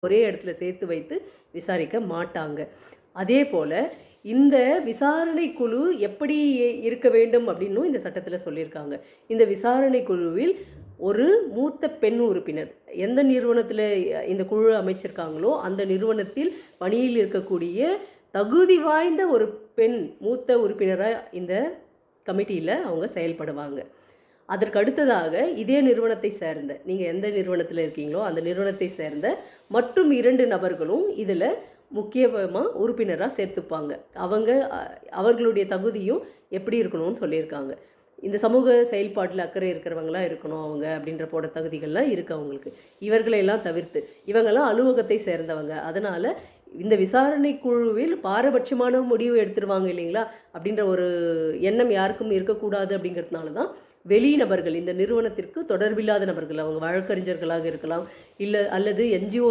ஒரே இடத்துல சேர்த்து வைத்து விசாரிக்க மாட்டாங்க. அதே போல இந்த விசாரணை குழு எப்படி இருக்க வேண்டும் அப்படின்னும் இந்த சட்டத்தில் சொல்லியிருக்காங்க. இந்த விசாரணை குழுவில் ஒரு மூத்த பெண் உறுப்பினர், எந்த நிறுவனத்தில் இந்த குழு அமைச்சிருக்காங்களோ அந்த நிறுவனத்தில் பணியில் இருக்கக்கூடிய தகுதி வாய்ந்த ஒரு பெண் மூத்த உறுப்பினராக இந்த கமிட்டியில் அவங்க செயல்படுவாங்க. அதற்கு அடுத்ததாக இதே நிறுவனத்தை சேர்ந்த, நீங்கள் எந்த நிறுவனத்தில் இருக்கீங்களோ அந்த நிறுவனத்தை சேர்ந்த மற்றும் 2 நபர்களும் இதில் முக்கியமாக உறுப்பினராக சேர்த்துப்பாங்க. அவர்களுடைய தகுதியும் எப்படி இருக்கணும்னு சொல்லியிருக்காங்க. இந்த சமூக செயல்பாட்டில் அக்கறை இருக்கிறவங்களா இருக்கணும் அவங்க அப்படின்ற போட தகுதிகள்லாம் இருக்குது அவங்களுக்கு. இவர்களையெல்லாம் தவிர்த்து இவங்கெல்லாம் அலுவலகத்தை சேர்ந்தவங்க. அதனால் இந்த விசாரணை குழுவில் பாரபட்சமான முடிவு எடுத்துருவாங்க இல்லைங்களா அப்படின்ற ஒரு எண்ணம் யாருக்கும் இருக்கக்கூடாது. அப்படிங்கிறதுனால தான் வெளி நபர்கள், இந்த நிறுவனத்திற்கு தொடர்பில்லாத நபர்கள், அவங்க வழக்கறிஞர்களாக இருக்கலாம், இல்லை அல்லது NGO